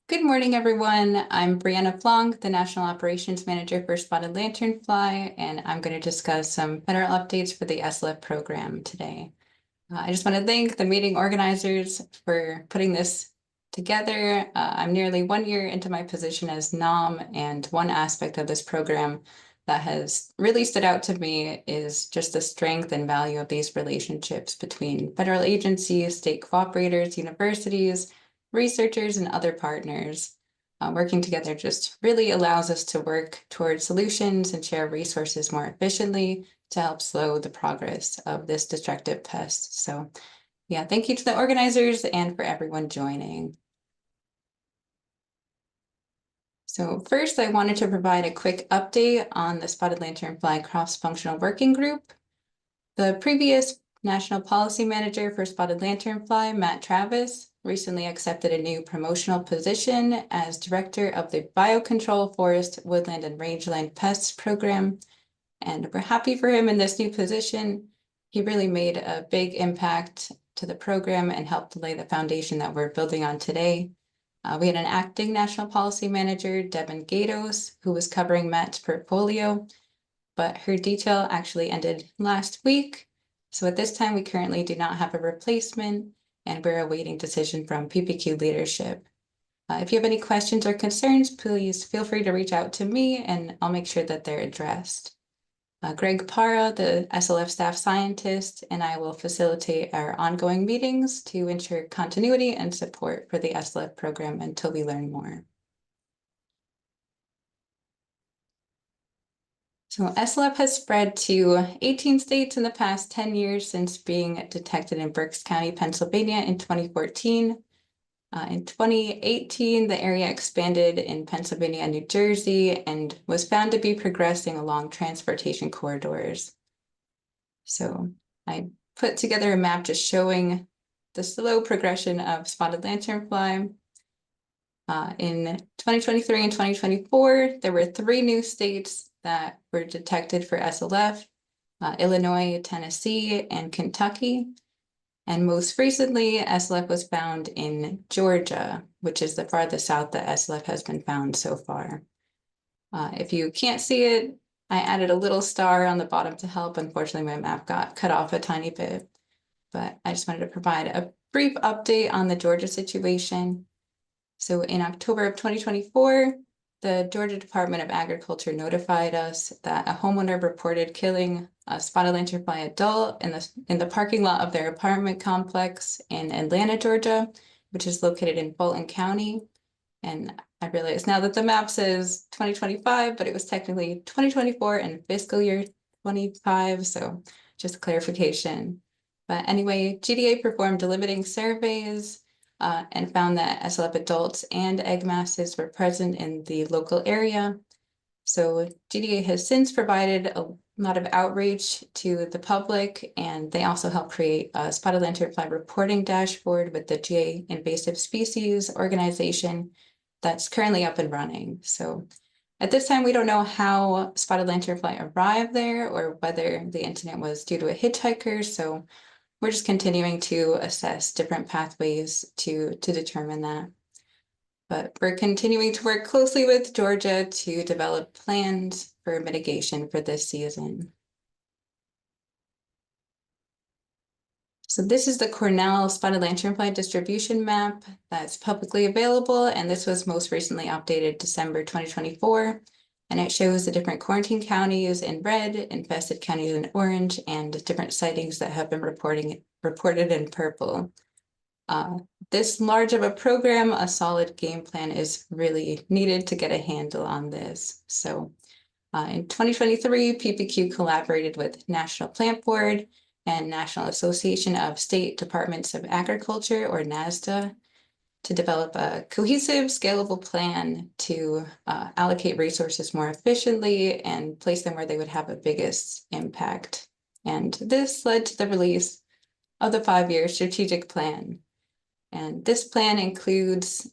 Good morning, everyone. I'm Brianna Flonc, the National Operations Manager for Spotted Lanternfly, and I'm going to discuss some federal updates for the SLF program today. I just want to thank the meeting organizers for putting this together. I'm nearly 1 year into my position as NOM, and one aspect of this program that has really stood out to me is just the strength and value of these relationships between federal agencies, state cooperators, universities, researchers, and other partners. Working together just really allows us to work towards solutions and share resources more efficiently to help slow the progress of this destructive pest. So yeah, thank you to the organizers and for everyone joining. So first, I wanted to provide a quick update on the Spotted Lanternfly Cross-Functional Working Group. The previous National Policy Manager for Spotted Lanternfly, Matt Travis, recently accepted a new promotional position as Director of the Biocontrol Forest, Woodland, and Rangeland Pests Program. And we're happy for him in this new position. He really made a big impact to the program and helped lay the foundation that we're building on today. We had an acting National Policy Manager, Devin Gatos, who was covering Matt's portfolio, but her detail actually ended last week. So at this time, we currently do not have a replacement, and we're awaiting decision from PPQ leadership. If you have any questions or concerns, please feel free to reach out to me, and I'll make sure that they're addressed. Greg Parra, the SLF staff scientist, and I will facilitate our ongoing meetings to ensure continuity and support for the SLF program until we learn more. So SLF has spread to 18 states in the past 10 years since being detected in Berks County, Pennsylvania in 2014. In 2018, the area expanded in Pennsylvania and New Jersey and was found to be progressing along transportation corridors. So I put together a map just showing the slow progression of spotted lanternfly. In 2023 and 2024, there were 3 new states that were detected for SLF, Illinois, Tennessee, and Kentucky. And most recently, SLF was found in Georgia, which is the farthest south that SLF has been found so far. If you can't see it, I added a little star on the bottom to help. Unfortunately, my map got cut off a tiny bit, but I just wanted to provide a brief update on the Georgia situation. So in October of 2024, the Georgia Department of Agriculture notified us that a homeowner reported killing a spotted lanternfly adult in the parking lot of their apartment complex in Atlanta, Georgia, which is located in Fulton County. And I realize now that the map says 2025, but it was technically 2024 and fiscal year 25, so just clarification. But anyway, GDA performed limiting surveys and found that SLF adults and egg masses were present in the local area. So GDA has since provided a lot of outreach to the public, and they also helped create a spotted lanternfly reporting dashboard with the GA Invasive Species organization that's currently up and running. So at this time, we don't know how spotted lanternfly arrived there or whether the incident was due to a hitchhiker. So we're just continuing to assess different pathways to determine that. But we're continuing to work closely with Georgia to develop plans for mitigation for this season. So this is the Cornell spotted lanternfly distribution map that's publicly available, and this was most recently updated December 2024. And it shows the different quarantine counties in red, infested counties in orange, and different sightings that have been reported in purple. This large of a program, a solid game plan is really needed to get a handle on this. So in 2023, PPQ collaborated with National Plant Board and National Association of State Departments of Agriculture, or NASDA, to develop a cohesive, scalable plan to allocate resources more efficiently and place them where they would have the biggest impact. And this led to the release of the 5-year strategic plan. And this plan includes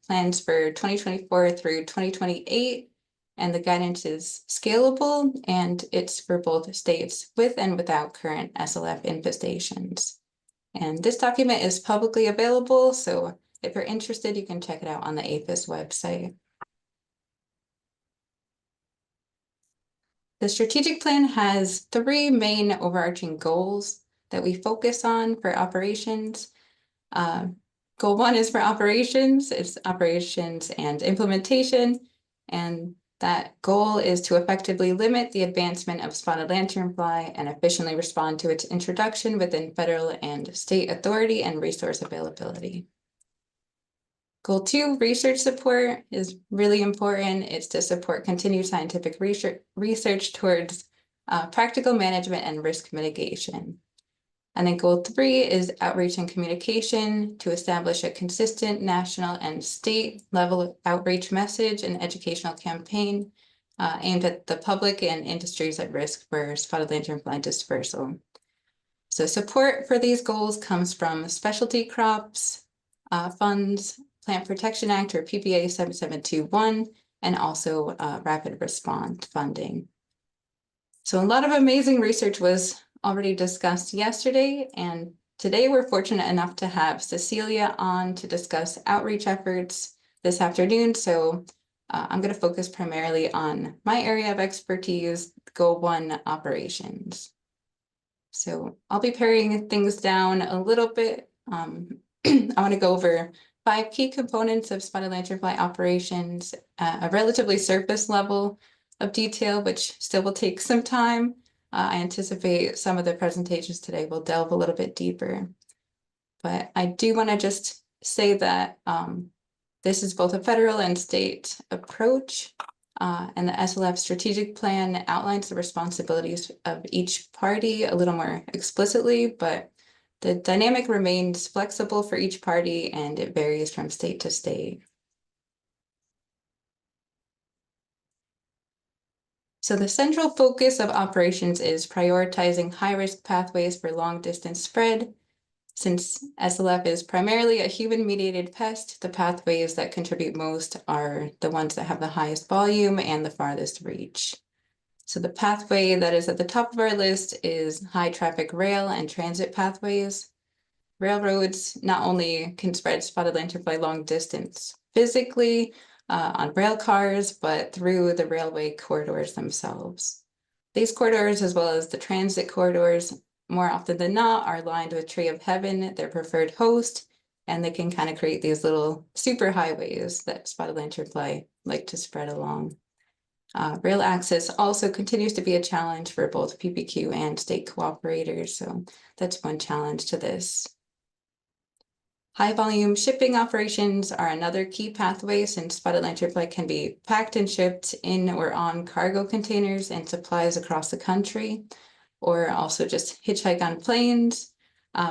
plans for 2024 through 2028, and the guidance is scalable, and it's for both states with and without current SLF infestations. And this document is publicly available, so If you're interested, you can check it out on the APHIS website. The strategic plan has 3 main overarching goals that we focus on for operations. Goal 1 is for operations. It's operations and implementation. And that goal is to effectively limit the advancement of spotted lanternfly and efficiently respond to its introduction within federal and state authority and resource availability. Goal 2, research support, is really important. It's to support continued scientific research towards practical management and risk mitigation. And then goal 3 is outreach and communication to establish a consistent national and state level outreach message and educational campaign aimed at the public and industries at risk for spotted lanternfly dispersal. So support for these goals comes from specialty crops, funds, Plant Protection Act or PPA 7721, and also rapid response funding. So a lot of amazing research was already discussed yesterday, and today we're fortunate enough to have Cecilia on to discuss outreach efforts this afternoon. So I'm going to focus primarily on my area of expertise, Goal 1 operations. So I'll be paring things down a little bit. I want to go over 5 key components of spotted lanternfly operations, a relatively surface level of detail, which still will take some time. I anticipate some of the presentations today will delve a little bit deeper. But I do want to just say that this is both a federal and state approach, and the SLF strategic plan outlines the responsibilities of each party a little more explicitly, but the dynamic remains flexible for each party and it varies from state to state. So the central focus of operations is prioritizing high-risk pathways for long-distance spread. Since SLF is primarily a human-mediated pest, the pathways that contribute most are the ones that have the highest volume and the farthest reach. So the pathway that is at the top of our list is high-traffic rail and transit pathways. Railroads not only can spread spotted lanternfly long distance physically, on rail cars, but through the railway corridors themselves. These corridors, as well as the transit corridors, more often than not, are lined with Tree of Heaven, their preferred host, and they can kind of create these little super highways that spotted lanternfly like to spread along. Rail access also continues to be a challenge for both PPQ and state cooperators, so that's one challenge to this. High volume shipping operations are another key pathway since spotted lanternfly can be packed and shipped in or on cargo containers and supplies across the country, or also just hitchhike on planes.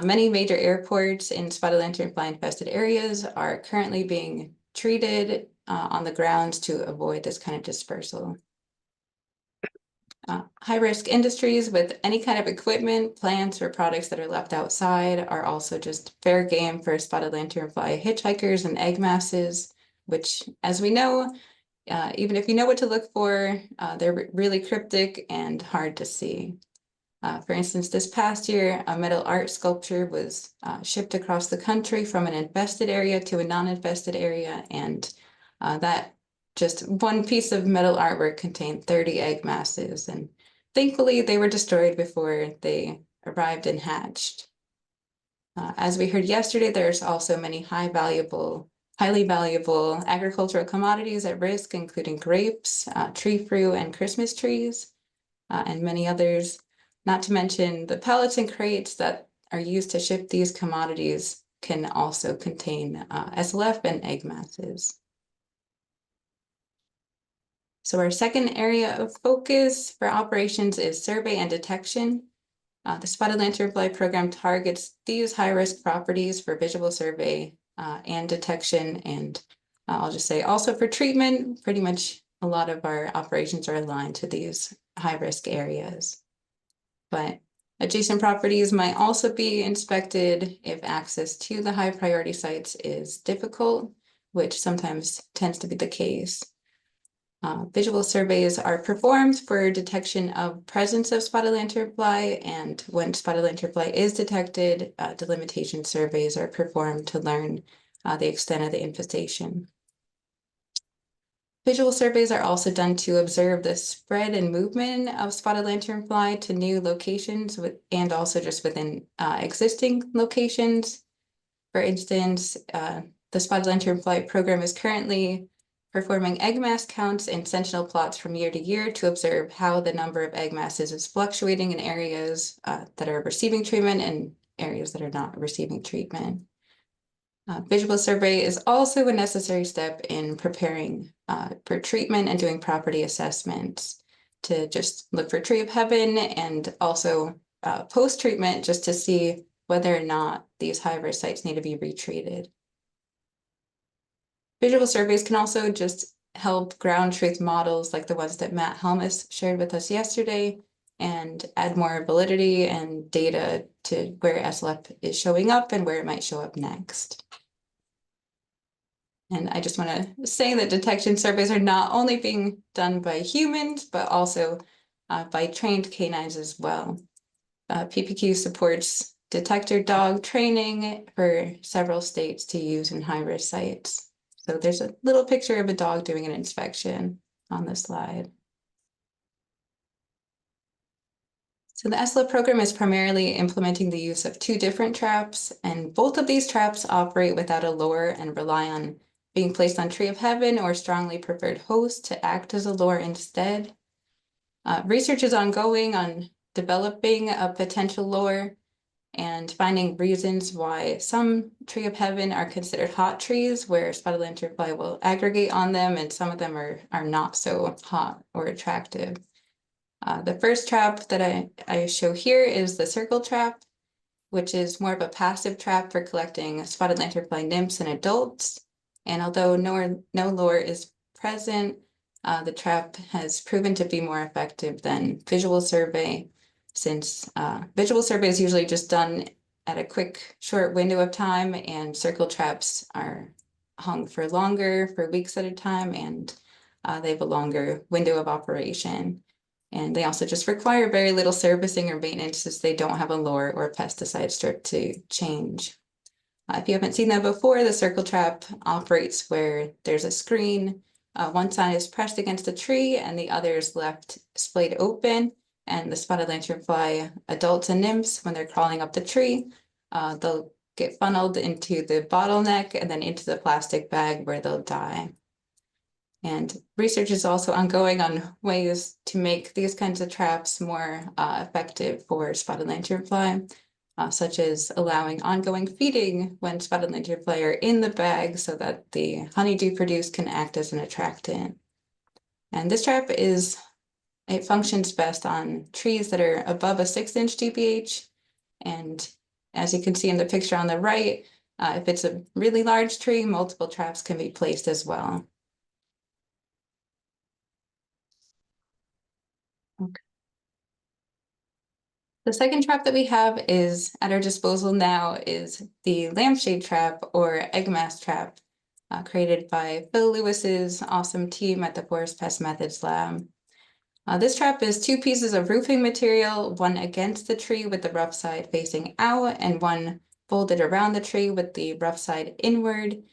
Many major airports in spotted lanternfly infested areas are currently being treated on the grounds to avoid this kind of dispersal. High-risk industries with any kind of equipment, plants, or products that are left outside are also just fair game for spotted lanternfly hitchhikers and egg masses, which, as we know, even if you know what to look for, they're really cryptic and hard to see. For instance, this past year, a metal art sculpture was shipped across the country from an infested area to a non-infested area, and that just one piece of metal artwork contained 30 egg masses, and thankfully they were destroyed before they arrived and hatched. As we heard yesterday, there's also many highly valuable agricultural commodities at risk, including grapes, tree fruit, and Christmas trees, and many others. Not to mention the pallets and crates that are used to ship these commodities can also contain SLF and egg masses. So our second area of focus for operations is survey and detection. The spotted lanternfly program targets these high-risk properties for visual survey and detection, and I'll just say also for treatment. Pretty much a lot of our operations are aligned to these high-risk areas. But adjacent properties might also be inspected if access to the high priority sites is difficult, which sometimes tends to be the case. Visual surveys are performed for detection of presence of spotted lanternfly, and when spotted lanternfly is detected, delimitation surveys are performed to learn the extent of the infestation. Visual surveys are also done to observe the spread and movement of spotted lanternfly to new locations and also just within existing locations. For instance, the spotted lanternfly program is currently performing egg mass counts and sentinel plots from year to year to observe how the number of egg masses is fluctuating in areas that are receiving treatment and areas that are not receiving treatment. Visual survey is also a necessary step in preparing for treatment and doing property assessments to just look for tree of heaven, and also post-treatment just to see whether or not these high-risk sites need to be retreated. Visual surveys can also just help ground truth models like the ones that Matt Helmus shared with us yesterday and add more validity and data to where SLF is showing up and where it might show up next. And I just want to say that detection surveys are not only being done by humans, but also by trained canines as well. PPQ supports detector dog training for several states to use in high-risk sites. So there's a little picture of a dog doing an inspection on the slide. So the SLF program is primarily implementing the use of 2 different traps, and both of these traps operate without a lure and rely on being placed on tree of heaven or strongly preferred host to act as a lure instead. Research is ongoing on developing a potential lure and finding reasons why some tree of heaven are considered hot trees where spotted lanternfly will aggregate on them, and some of them are not so hot or attractive. The first trap that I show here is the circle trap, which is more of a passive trap for collecting spotted lanternfly nymphs and adults. And although no lure is present, the trap has proven to be more effective than visual survey, since visual survey is usually just done at a quick, short window of time, and circle traps are hung for longer, for weeks at a time, and they have a longer window of operation. And they also just require very little servicing or maintenance, since they don't have a lure or pesticide strip to change. If you haven't seen that before, the circle trap operates where there's a screen. One side is pressed against a tree and the other is left splayed open. And the spotted lanternfly adults and nymphs, when they're crawling up the tree, they'll get funneled into the bottleneck and then into the plastic bag where they'll die. And research is also ongoing on ways to make these kinds of traps more effective for spotted lanternfly, such as allowing ongoing feeding when spotted lanternfly are in the bag so that the honeydew produced can act as an attractant. And this trap it functions best on trees that are above a 6-inch DBH. And as you can see in the picture on the right, if it's a really large tree, multiple traps can be placed as well. Okay. The second trap that we have is at our disposal now is the lampshade trap or egg mass trap, created by Phil Lewis's awesome team at the Forest Pest Methods Lab. This trap is 2 pieces of roofing material, one against the tree with the rough side facing out, and one folded around the tree with the rough side inward.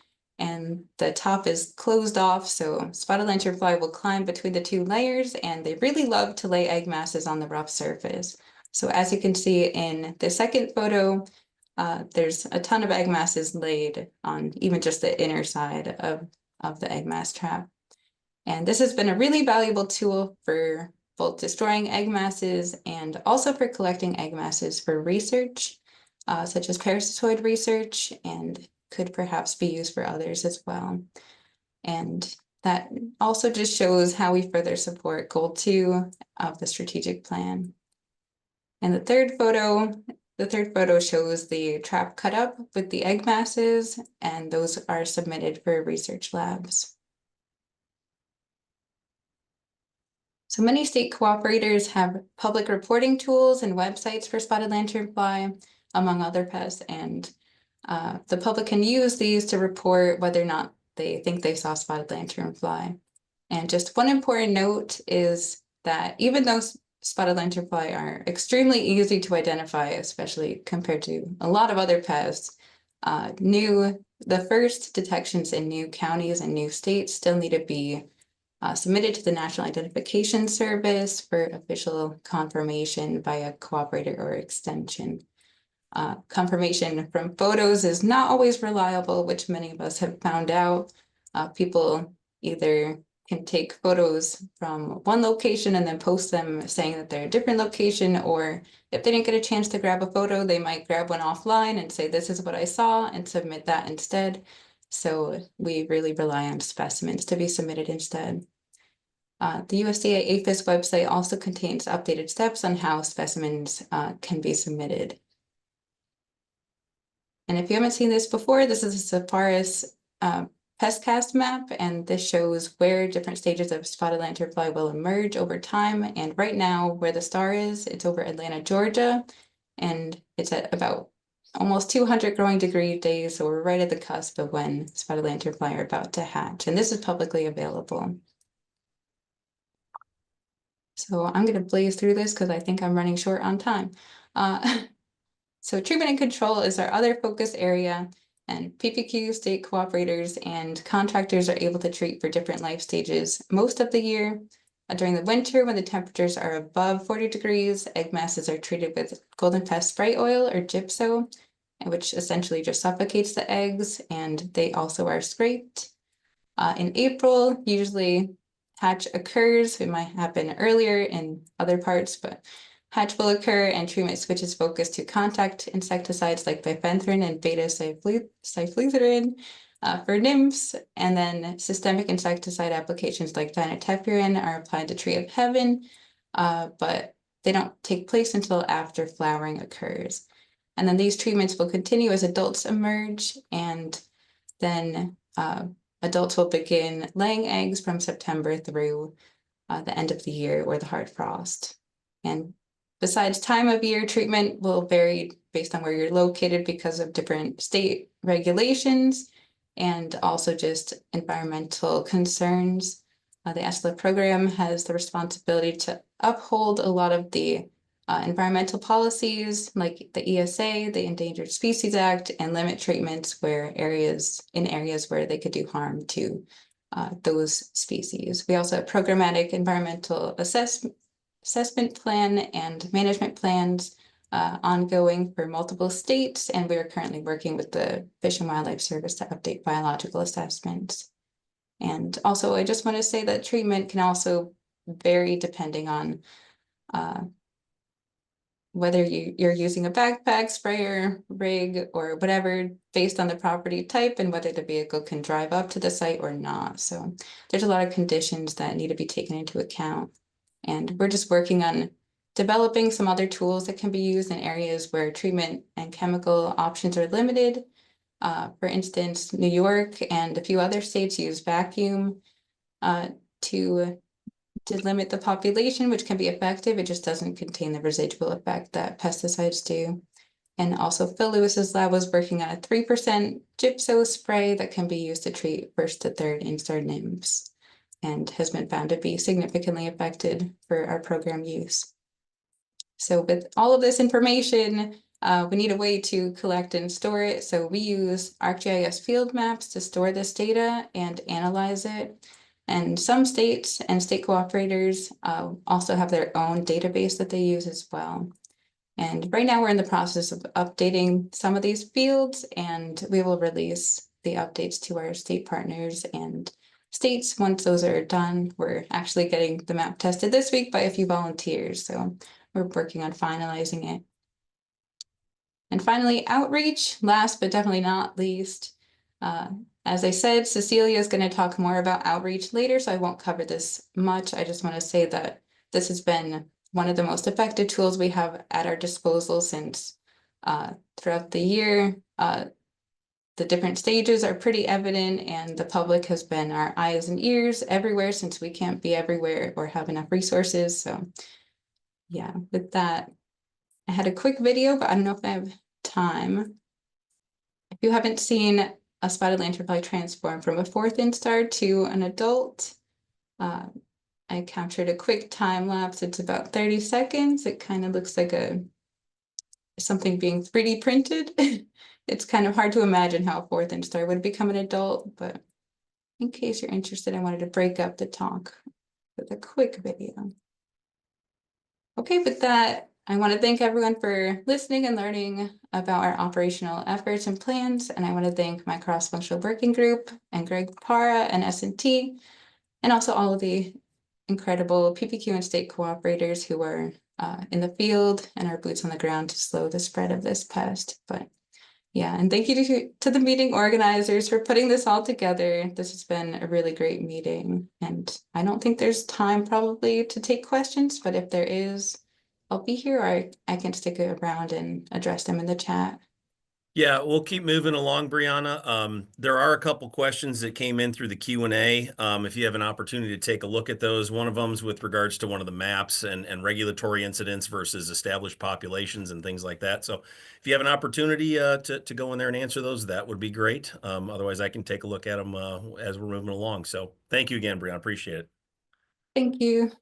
And the top is closed off, so spotted lanternfly will climb between the 2 layers, and they really love to lay egg masses on the rough surface. So as you can see in the second photo, there's a ton of egg masses laid on even just the inner side of the egg mass trap. And this has been a really valuable tool for both destroying egg masses and also for collecting egg masses for research, such as parasitoid research, and could perhaps be used for others as well. And that also just shows how we further support goal 2 of the strategic plan. And the third photo shows the trap cut up with the egg masses, and those are submitted for research labs. So many state cooperators have public reporting tools and websites for spotted lanternfly, among other pests, and the public can use these to report whether or not they think they saw spotted lanternfly. And just one important note is that even though spotted lanternfly are extremely easy to identify, especially compared to a lot of other pests, new the first detections in new counties and new states still need to be submitted to the National Identification Service for official confirmation by a cooperator or extension. Confirmation from photos is not always reliable, which many of us have found out. People either can take photos from one location and then post them saying that they're a different location, or if they didn't get a chance to grab a photo, they might grab one offline and say, this is what I saw, and submit that instead. So we really rely on specimens to be submitted instead. The USDA APHIS website also contains updated steps on how specimens can be submitted. And if you haven't seen this before, this is a Safaris PestCast map, and this shows where different stages of spotted lanternfly will emerge over time. And right now, where the star is, it's over Atlanta, Georgia, and it's at about almost 200 growing degree days, so we're right at the cusp of when spotted lanternfly are about to hatch, and this is publicly available. So I'm going to blaze through this because I think I'm running short on time. So treatment and control is our other focus area, and PPQ, state cooperators, and contractors are able to treat for different life stages most of the year. During the winter, when the temperatures are above 40 degrees, egg masses are treated with golden pest spray oil or gypso, which essentially just suffocates the eggs, and they also are scraped. In April, usually hatch occurs. It might happen earlier in other parts, but hatch will occur, and treatment switches focus to contact insecticides like bifenthrin and beta-cyfluthrin for nymphs, and then systemic insecticide applications like dinotefuran are applied to tree of heaven, but they don't take place until after flowering occurs. And then these treatments will continue as adults emerge, and then adults will begin laying eggs from September through the end of the year or the hard frost. And besides time of year, treatment will vary based on where you're located because of different state regulations and also just environmental concerns. The SLF program has the responsibility to uphold a lot of the environmental policies like the ESA, the Endangered Species Act, and limit treatments in areas where they could do harm to those species. We also have programmatic environmental assessment plan and management plans ongoing for multiple states, and we are currently working with the Fish and Wildlife Service to update biological assessments. And also, I just want to say that treatment can also vary depending on whether you're using a backpack, sprayer, rig, or whatever, based on the property type and whether the vehicle can drive up to the site or not. So there's a lot of conditions that need to be taken into account. And we're just working on developing some other tools that can be used in areas where treatment and chemical options are limited. For instance, New York and a few other states use vacuum to limit the population, which can be effective. It just doesn't contain the residual effect that pesticides do. And also Phil Lewis's lab was working on a 3% gypso spray that can be used to treat 1st to 3rd instar nymphs and has been found to be significantly effective for our program use. So with all of this information, we need a way to collect and store it. So we use ArcGIS field maps to store this data and analyze it. And some states and state cooperators also have their own database that they use as well. And right now we're in the process of updating some of these fields, and we will release the updates to our state partners and states once those are done. We're actually getting the map tested this week by a few volunteers, so we're working on finalizing it. And finally, outreach, last but definitely not least. As I said, Cecilia is going to talk more about outreach later, so I won't cover this much. I just want to say that this has been one of the most effective tools we have at our disposal since throughout the year. The different stages are pretty evident, and the public has been our eyes and ears everywhere since we can't be everywhere or have enough resources. So yeah, with that, I had a quick video, but I don't know if I have time. If you haven't seen a spotted lanternfly transform from a 4th instar to an adult, I captured a quick time lapse. It's about 30 seconds. It kind of looks like something being 3D printed. it's kind of hard to imagine how a fourth instar would become an adult, but in case you're interested, I wanted to break up the talk with a quick video. Okay, with that, I want to thank everyone for listening and learning about our operational efforts and plans. And I want to thank my cross-functional working group and Greg Para and S&T, and also all of the incredible PPQ and state cooperators who are in the field and our boots on the ground to slow the spread of this pest. But yeah, and thank you to the meeting organizers for putting this all together. This has been a really great meeting, and I don't think there's time probably to take questions, but if there is, I'll be here, or I can stick around and address them in the chat. Yeah, we'll keep moving along, Brianna. There are a couple questions that came in through the Q&A. If you have an opportunity to take a look at those, one of them is with regards to one of the maps and regulatory incidents versus established populations and things like that. So if you have an opportunity to go in there and answer those, that would be great. Otherwise, I can take a look at them as we're moving along. So thank you again, Brianna. Appreciate it. Thank you.